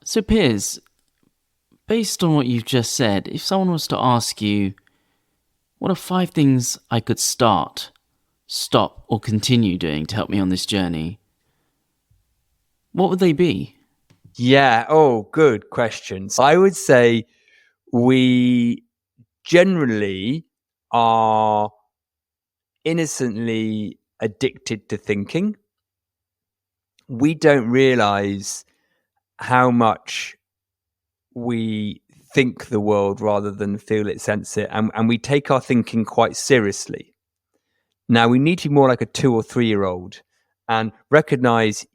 So, Piers, based on what you've just said, if someone was to ask you, what are 5 things I could start, stop, or continue doing to help me on this journey, what would they be? Yeah. Oh, good questions. I would say we generally are innocently addicted to thinking. We don't realize how much we think the world rather than feel it, sense it. And we take our thinking quite seriously. Now, we need to be more like a 2 or 3-year-old and recognize,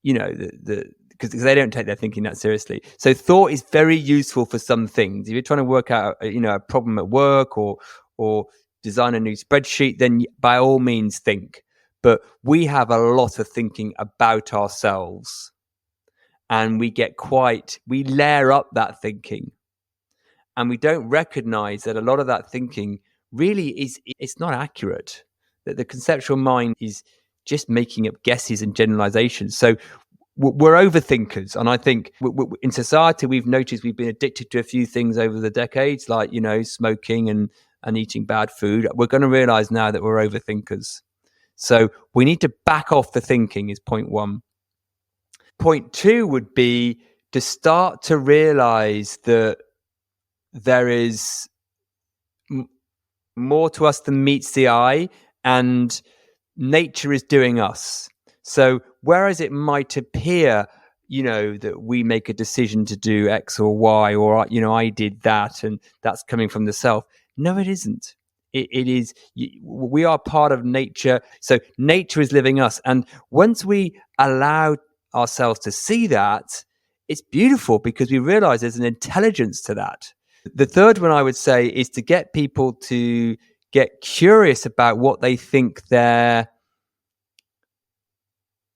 because they don't take their thinking that seriously. So thought is very useful for some things. If you're trying to work out, a problem at work or design a new spreadsheet, then by all means think. But we have a lot of thinking about ourselves, and we layer up that thinking, and we don't recognize that a lot of that thinking really it's not accurate. That the conceptual mind is just making up guesses and generalizations. So we're overthinkers, and I think in society we've noticed we've been addicted to a few things over the decades, like smoking and eating bad food. We're going to realize now that we're overthinkers, so we need to back off the thinking. Is point one. Point two would be to start to realize that there is more to us than meets the eye, and nature is doing us. So whereas it might appear, that we make a decision to do X or Y, or, I did that and that's coming from the self. No, it isn't. It is, we are part of nature. So nature is living us. And once we allow ourselves to see that, it's beautiful because we realize there's an intelligence to that. The third one I would say is to get people to get curious about what they think their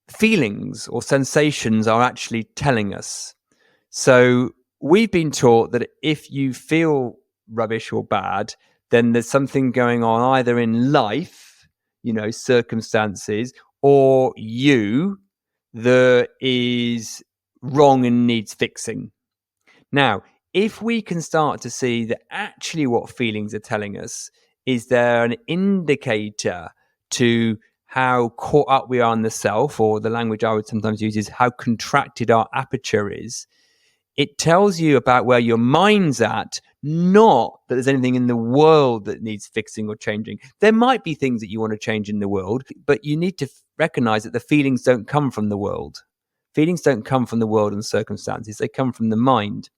feelings or sensations are actually telling us. So we've been taught that if you feel rubbish or bad, then there's something going on either in life, circumstances, or you that is wrong and needs fixing. Now, if we can start to see that actually what feelings are telling us is they're an indicator to how caught up we are in the self, or the language I would sometimes use is how contracted our aperture is. It tells you about where your mind's at, not that there's anything in the world that needs fixing or changing. There might be things that you want to change in the world, but you need to recognize that the feelings don't come from the world. Feelings don't come from the world and circumstances. They come from the mind.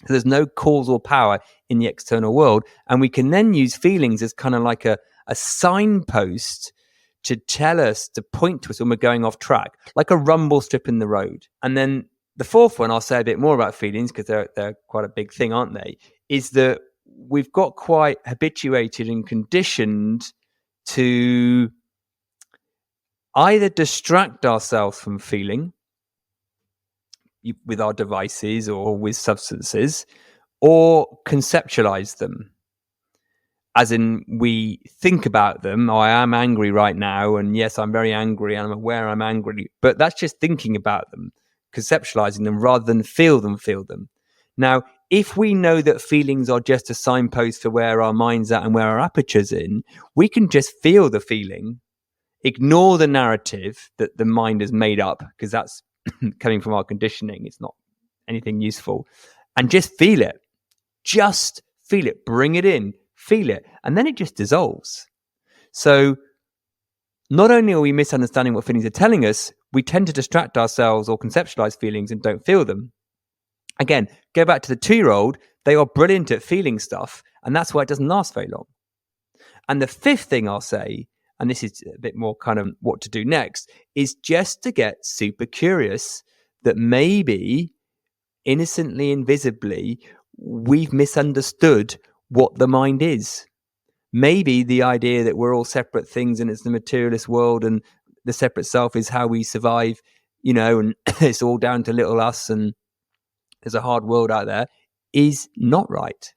So there's no causal power in the external world. And we can then use feelings as kind of like a signpost to tell us, to point to us when we're going off track, like a rumble strip in the road. And then the fourth one, I'll say a bit more about feelings because they're quite a big thing, aren't they? Is that we've got quite habituated and conditioned to either distract ourselves from feeling with our devices or with substances, or conceptualize them. As in, we think about them. Oh, I am angry right now, and yes, I'm very angry, and I'm aware I'm angry. But that's just thinking about them, conceptualizing them, rather than feel them. Now, if we know that feelings are just a signpost for where our mind's at and where our aperture's in, we can just feel the feeling, ignore the narrative that the mind has made up, because that's coming from our conditioning. It's not anything useful. And just feel it. Just feel it. Bring it in. Feel it. And then it just dissolves. So not only are we misunderstanding what feelings are telling us, we tend to distract ourselves or conceptualize feelings and don't feel them. Again, go back to the 2-year-old. They are brilliant at feeling stuff, and that's why it doesn't last very long. And the fifth thing I'll say, and this is a bit more kind of what to do next, is just to get super curious that maybe innocently, invisibly, we've misunderstood what the mind is. Maybe the idea that we're all separate things and it's the materialist world and the separate self is how we survive, and it's all down to little us and there's a hard world out there, is not right.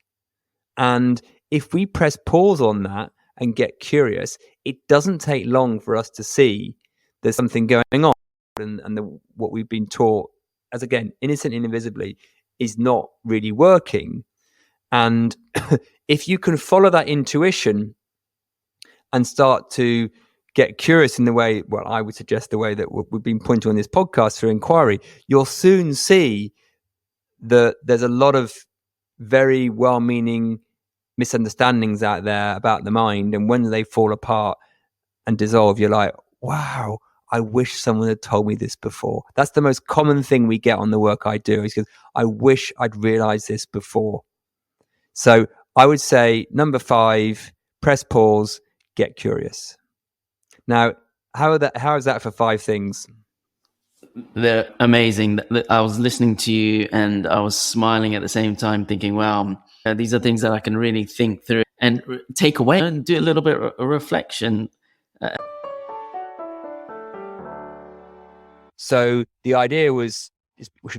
And if we press pause on that and get curious, it doesn't take long for us to see there's something going on, and what we've been taught as again, innocently and invisibly, is not really working. And if you can follow that intuition and start to get curious in the way, well, I would suggest the way that we've been pointing on this podcast through inquiry, you'll soon see that there's a lot of very well-meaning misunderstandings out there about the mind. And when they fall apart and dissolve, you're like, wow, I wish someone had told me this before. That's the most common thing we get on the work I do, is because I wish I'd realized this before. So I would say number 5, press pause, get curious. Now, how is that for 5 things? They're amazing. I was listening to you and I was smiling at the same time, thinking, wow, these are things that I can really think through and take away and do a little bit of a reflection. So the idea was we should